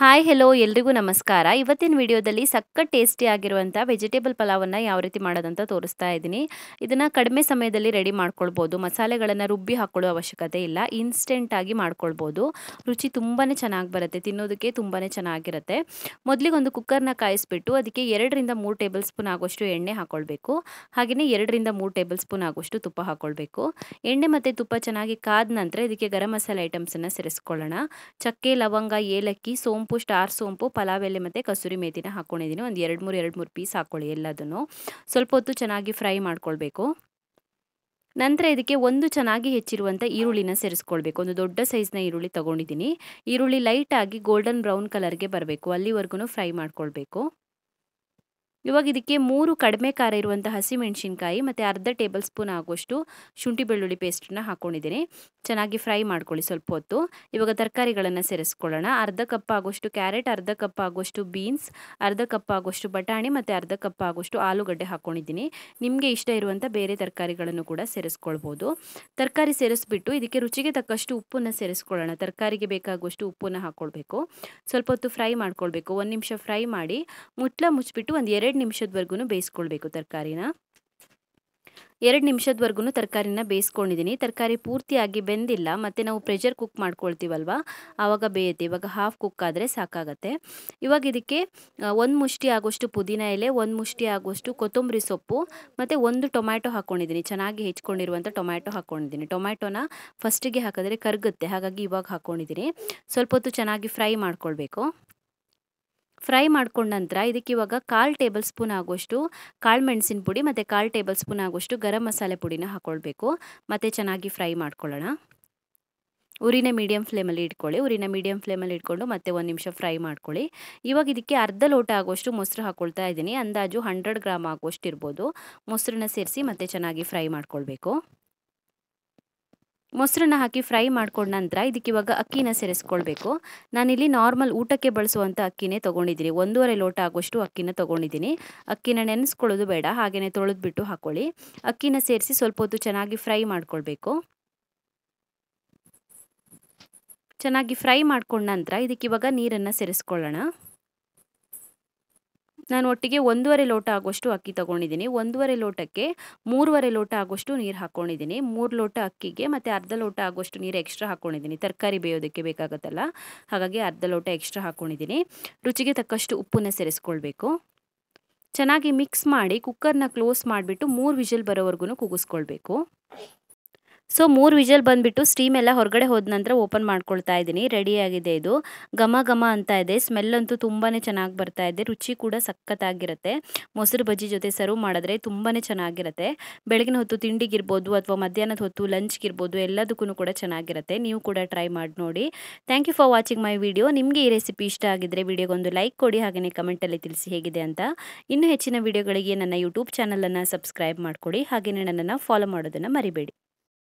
Hi hello ಎಲ್ರಿಗೂ ನಮಸ್ಕಾರ. ಇವತ್ತಿನ ವಿಡಿಯೋದಲ್ಲಿ ಸಖತ್ ಟೇಸ್ಟಿ ಆಗಿರುವಂಥ ವೆಜಿಟೇಬಲ್ ಪಲಾವನ್ನು ಯಾವ ರೀತಿ ಮಾಡೋದಂತ ತೋರಿಸ್ತಾ ಇದ್ದೀನಿ. ಇದನ್ನು ಕಡಿಮೆ ಸಮಯದಲ್ಲಿ ರೆಡಿ ಮಾಡ್ಕೊಳ್ಬೋದು. ಮಸಾಲೆಗಳನ್ನು ರುಬ್ಬಿ ಹಾಕೊಳ್ಳೋ ಅವಶ್ಯಕತೆ ಇಲ್ಲ. ಇನ್ಸ್ಟೆಂಟಾಗಿ ಮಾಡ್ಕೊಳ್ಬೋದು. ರುಚಿ ತುಂಬಾ ಚೆನ್ನಾಗಿ ಬರುತ್ತೆ. ತಿನ್ನೋದಕ್ಕೆ ತುಂಬಾ ಚೆನ್ನಾಗಿರುತ್ತೆ. ಮೊದಲಿಗೆ ಒಂದು ಕುಕ್ಕರ್ನ ಕಾಯಿಸ್ಬಿಟ್ಟು ಅದಕ್ಕೆ 2ರಿಂದ 3 ಟೇಬಲ್ ಸ್ಪೂನ್ ಆಗೋಷ್ಟು ಎಣ್ಣೆ ಹಾಕ್ಕೊಳ್ಬೇಕು. ಹಾಗೆಯೇ 2ರಿಂದ 3 ಟೇಬಲ್ ಸ್ಪೂನ್ ಆಗೋಷ್ಟು ತುಪ್ಪ ಹಾಕ್ಕೊಳ್ಬೇಕು. ಎಣ್ಣೆ ಮತ್ತು ತುಪ್ಪ ಚೆನ್ನಾಗಿ ಕಾದ ನಂತರ ಇದಕ್ಕೆ ಗರಂ ಮಸಾಲೆ ಐಟಮ್ಸನ್ನು ಸೇರಿಸ್ಕೊಳ್ಳೋಣ. ಚಕ್ಕೆ, ಲವಂಗ, ಏಲಕ್ಕಿ, ಸೋಂಪು, ಸ್ಟಾರ್ ಸೋಂಪು, ಪಲಾವ್ ಎಲೆ ಮತ್ತು ಕಸೂರಿ ಮೇಥಿನ ಹಾಕ್ಕೊಂಡಿದ್ದೀನಿ. ಒಂದು 2-3 ಪೀಸ್ ಹಾಕ್ಕೊಳ್ಳಿ ಎಲ್ಲದನ್ನು. ಸ್ವಲ್ಪ ಹೊತ್ತು ಚೆನ್ನಾಗಿ ಫ್ರೈ ಮಾಡ್ಕೊಳ್ಬೇಕು. ನಂತರ ಇದಕ್ಕೆ ಒಂದು ಚೆನ್ನಾಗಿ ಹೆಚ್ಚಿರುವಂಥ ಈರುಳ್ಳಿನ ಸೇರಿಸ್ಕೊಳ್ಬೇಕು. ಒಂದು ದೊಡ್ಡ ಸೈಜ್ನ ಈರುಳ್ಳಿ ತೊಗೊಂಡಿದ್ದೀನಿ. ಈರುಳ್ಳಿ ಲೈಟಾಗಿ ಗೋಲ್ಡನ್ ಬ್ರೌನ್ ಕಲರ್ಗೆ ಬರಬೇಕು. ಅಲ್ಲಿವರೆಗೂ ಫ್ರೈ ಮಾಡ್ಕೊಳ್ಬೇಕು. ಇವಾಗ ಇದಕ್ಕೆ 3 ಕಡಿಮೆ ಖಾರ ಇರುವಂಥ ಹಸಿಮೆಣಸಿನ್ಕಾಯಿ ಮತ್ತು ಅರ್ಧ ಟೇಬಲ್ ಸ್ಪೂನ್ ಆಗೋಷ್ಟು ಶುಂಠಿ ಬೆಳ್ಳುಳ್ಳಿ ಪೇಸ್ಟನ್ನ ಹಾಕ್ಕೊಂಡಿದ್ದೀನಿ. ಚೆನ್ನಾಗಿ ಫ್ರೈ ಮಾಡ್ಕೊಳ್ಳಿ ಸ್ವಲ್ಪ ಹೊತ್ತು. ಇವಾಗ ತರಕಾರಿಗಳನ್ನು ಸೇರಿಸ್ಕೊಳ್ಳೋಣ. ಅರ್ಧ ಕಪ್ ಆಗೋಷ್ಟು ಕ್ಯಾರೆಟ್, ಅರ್ಧ ಕಪ್ ಆಗೋಷ್ಟು ಬೀನ್ಸ್, ಅರ್ಧ ಕಪ್ ಆಗೋಷ್ಟು ಬಟಾಣಿ ಮತ್ತು ಅರ್ಧ ಕಪ್ ಆಗೋಷ್ಟು ಆಲೂಗಡ್ಡೆ ಹಾಕ್ಕೊಂಡಿದ್ದೀನಿ. ನಿಮಗೆ ಇಷ್ಟ ಇರುವಂಥ ಬೇರೆ ತರಕಾರಿಗಳನ್ನು ಕೂಡ ಸೇರಿಸ್ಕೊಳ್ಬೋದು. ತರಕಾರಿ ಸೇರಿಸ್ಬಿಟ್ಟು ಇದಕ್ಕೆ ರುಚಿಗೆ ತಕ್ಕಷ್ಟು ಉಪ್ಪನ್ನು ಸೇರಿಸ್ಕೊಳ್ಳೋಣ. ತರಕಾರಿಗೆ ಬೇಕಾಗುವಷ್ಟು ಉಪ್ಪನ್ನು ಹಾಕ್ಕೊಳ್ಬೇಕು. ಸ್ವಲ್ಪ ಹೊತ್ತು ಫ್ರೈ ಮಾಡ್ಕೊಳ್ಬೇಕು. 1 ನಿಮಿಷ ಫ್ರೈ ಮಾಡಿ ಮುಚ್ಚಿಬಿಟ್ಟು ಒಂದು 2 ನಿಮಿಷದವರೆಗೂ ಬೇಯಿಸ್ಕೊಳ್ಬೇಕು ತರಕಾರಿನ. 2 ನಿಮಿಷದವರೆಗೂ ತರಕಾರಿನ ಬೇಯಿಸ್ಕೊಂಡಿದ್ದೀನಿ. ತರಕಾರಿ ಪೂರ್ತಿಯಾಗಿ ಬೆಂದಿಲ್ಲ, ಮತ್ತು ನಾವು ಪ್ರೆಷರ್ ಕುಕ್ ಮಾಡ್ಕೊಳ್ತೀವಲ್ವ ಆವಾಗ ಬೇಯುತ್ತೆ. ಇವಾಗ ಹಾಫ್ ಕುಕ್ ಆದರೆ ಸಾಕಾಗತ್ತೆ. ಇವಾಗ ಇದಕ್ಕೆ 1 ಮುಷ್ಟಿ ಆಗೋಷ್ಟು ಪುದೀನ ಎಲೆ, 1 ಮುಷ್ಟಿ ಆಗೋಷ್ಟು ಕೊತ್ತಂಬರಿ ಸೊಪ್ಪು ಮತ್ತು 1 ಟೊಮ್ಯಾಟೊ ಹಾಕ್ಕೊಂಡಿದ್ದೀನಿ. ಚೆನ್ನಾಗಿ ಹೆಚ್ಕೊಂಡಿರುವಂಥ ಟೊಮ್ಯಾಟೊ ಹಾಕ್ಕೊಂಡಿದ್ದೀನಿ. ಟೊಮ್ಯಾಟೊನ ಫಸ್ಟಿಗೆ ಹಾಕಿದ್ರೆ ಕರಗುತ್ತೆ, ಹಾಗಾಗಿ ಇವಾಗ ಹಾಕ್ಕೊಂಡಿದ್ದೀನಿ. ಸ್ವಲ್ಪ ಹೊತ್ತು ಚೆನ್ನಾಗಿ ಫ್ರೈ ಮಾಡ್ಕೊಳ್ಬೇಕು. ಫ್ರೈ ಮಾಡ್ಕೊಂಡ ನಂತರ ಇದಕ್ಕೆ ಇವಾಗ 1/4 ಟೇಬಲ್ ಸ್ಪೂನ್ ಆಗೋಷ್ಟು ಕಾಳು ಮೆಣಸಿನ ಪುಡಿ ಮತ್ತು 1/4 ಟೇಬಲ್ ಸ್ಪೂನ್ ಆಗೋಷ್ಟು ಗರಂ ಮಸಾಲೆ ಪುಡಿನ ಹಾಕ್ಕೊಳ್ಬೇಕು. ಮತ್ತು ಚೆನ್ನಾಗಿ ಫ್ರೈ ಮಾಡ್ಕೊಳ್ಳೋಣ. ಉರಿನ ಮೀಡಿಯಮ್ ಫ್ಲೇಮಲ್ಲಿ ಇಟ್ಕೊಳ್ಳಿ. ಉರಿನ ಮೀಡಿಯಮ್ ಫ್ಲೇಮಲ್ಲಿ ಇಟ್ಕೊಂಡು ಮತ್ತೆ 1 ನಿಮಿಷ ಫ್ರೈ ಮಾಡ್ಕೊಳ್ಳಿ. ಇವಾಗ ಇದಕ್ಕೆ ಅರ್ಧ ಲೋಟ ಆಗೋಷ್ಟು ಮೊಸರು ಹಾಕ್ಕೊಳ್ತಾ ಇದ್ದೀನಿ. ಅಂದಾಜು 100 ಗ್ರಾಮ್ ಆಗೋಷ್ಟು ಇರ್ಬೋದು. ಮೊಸರನ್ನ ಸೇರಿಸಿ ಮತ್ತೆ ಚೆನ್ನಾಗಿ ಫ್ರೈ ಮಾಡ್ಕೊಳ್ಬೇಕು. ಮೊಸರನ್ನ ಹಾಕಿ ಫ್ರೈ ಮಾಡ್ಕೊಂಡ ನಂತರ ಇದಕ್ಕೆ ಇವಾಗ ಅಕ್ಕಿನ ಸೇರಿಸ್ಕೊಳ್ಬೇಕು. ನಾನಿಲ್ಲಿ ನಾರ್ಮಲ್ ಊಟಕ್ಕೆ ಬಳಸುವಂಥ ಅಕ್ಕಿನೇ ತೊಗೊಂಡಿದ್ದೀನಿ. 1.5 ಲೋಟ ಆಗೋಷ್ಟು ಅಕ್ಕಿನ ತೊಗೊಂಡಿದ್ದೀನಿ. ಅಕ್ಕಿನ ನೆನೆಸ್ಕೊಳ್ಳೋದು ಬೇಡ, ಹಾಗೆಯೇ ತೊಳೆದ್ಬಿಟ್ಟು ಹಾಕ್ಕೊಳ್ಳಿ. ಅಕ್ಕಿನ ಸೇರಿಸಿ ಸ್ವಲ್ಪ ಹೊತ್ತು ಚೆನ್ನಾಗಿ ಫ್ರೈ ಮಾಡ್ಕೊಳ್ಬೇಕು. ಚೆನ್ನಾಗಿ ಫ್ರೈ ಮಾಡ್ಕೊಂಡ ನಂತರ ಇದಕ್ಕೆ ಇವಾಗ ನೀರನ್ನು ಸೇರಿಸ್ಕೊಳ್ಳೋಣ. ನಾನು ಒಟ್ಟಿಗೆ 1.5 ಲೋಟ ಆಗೋಷ್ಟು ಅಕ್ಕಿ ತೊಗೊಂಡಿದ್ದೀನಿ. 1.5 ಲೋಟಕ್ಕೆ 3.5 ಲೋಟ ಆಗೋಷ್ಟು ನೀರು ಹಾಕ್ಕೊಂಡಿದ್ದೀನಿ. 3 ಲೋಟ ಅಕ್ಕಿಗೆ ಮತ್ತು ಅರ್ಧ ಲೋಟ ಆಗೋಷ್ಟು ನೀರು ಎಕ್ಸ್ಟ್ರಾ ಹಾಕ್ಕೊಂಡಿದ್ದೀನಿ. ತರಕಾರಿ ಬೇಯೋದಕ್ಕೆ ಬೇಕಾಗುತ್ತಲ್ಲ, ಹಾಗಾಗಿ ಅರ್ಧ ಲೋಟ ಎಕ್ಸ್ಟ್ರಾ ಹಾಕ್ಕೊಂಡಿದ್ದೀನಿ. ರುಚಿಗೆ ತಕ್ಕಷ್ಟು ಉಪ್ಪನ್ನು ಸೇರಿಸ್ಕೊಳ್ಬೇಕು. ಚೆನ್ನಾಗಿ ಮಿಕ್ಸ್ ಮಾಡಿ ಕುಕ್ಕರ್ನ ಕ್ಲೋಸ್ ಮಾಡಿಬಿಟ್ಟು 3 ವಿಷಲ್ ಬರೋವರೆಗೂ ಕೂಗಿಸ್ಕೊಳ್ಬೇಕು. ಸೊ 3 ವಿಷಲ್ ಬಂದುಬಿಟ್ಟು ಸ್ಟೀಮ್ ಎಲ್ಲ ಹೊರಗಡೆ ಹೋದ ನಂತರ ಓಪನ್ ಮಾಡ್ಕೊಳ್ತಾ ಇದ್ದೀನಿ. ರೆಡಿಯಾಗಿದೆ ಇದು. ಘಮ ಘಮ ಅಂತ ಇದೆ. ಸ್ಮೆಲ್ ಅಂತೂ ತುಂಬಾ ಚೆನ್ನಾಗಿ ಬರ್ತಾ ಇದೆ. ರುಚಿ ಕೂಡ ಸಖತ್ತಾಗಿರುತ್ತೆ. ಮೊಸರು ಬಜ್ಜಿ ಜೊತೆ ಸರ್ವ್ ಮಾಡಿದ್ರೆ ತುಂಬಾ ಚೆನ್ನಾಗಿರುತ್ತೆ. ಬೆಳಗಿನ ಹೊತ್ತು ತಿಂಡಿಗಿರ್ಬೋದು ಅಥವಾ ಮಧ್ಯಾಹ್ನದ ಹೊತ್ತು ಲಂಚ್ಗಿರ್ಬೋದು, ಎಲ್ಲದಕ್ಕೂ ಕೂಡ ಚೆನ್ನಾಗಿರುತ್ತೆ. ನೀವು ಕೂಡ ಟ್ರೈ ಮಾಡಿ ನೋಡಿ. Thank you for watching my video. ನಿಮಗೆ ಈ ರೆಸಿಪಿ ಇಷ್ಟ ಆಗಿದ್ದರೆ ವಿಡಿಯೋಗೊಂದು ಲೈಕ್ ಕೊಡಿ, ಹಾಗೆಯೇ ಕಮೆಂಟಲ್ಲಿ ತಿಳಿಸಿ ಹೇಗಿದೆ ಅಂತ. ಇನ್ನೂ ಹೆಚ್ಚಿನ ವಿಡಿಯೋಗಳಿಗೆ ನನ್ನ ಯೂಟ್ಯೂಬ್ ಚಾನಲನ್ನು ಸಬ್ಸ್ಕ್ರೈಬ್ ಮಾಡಿಕೊಡಿ, ಹಾಗೆಯೇ ನನ್ನನ್ನು ಫಾಲೋ ಮಾಡೋದನ್ನು ಮರಿಬೇಡಿ.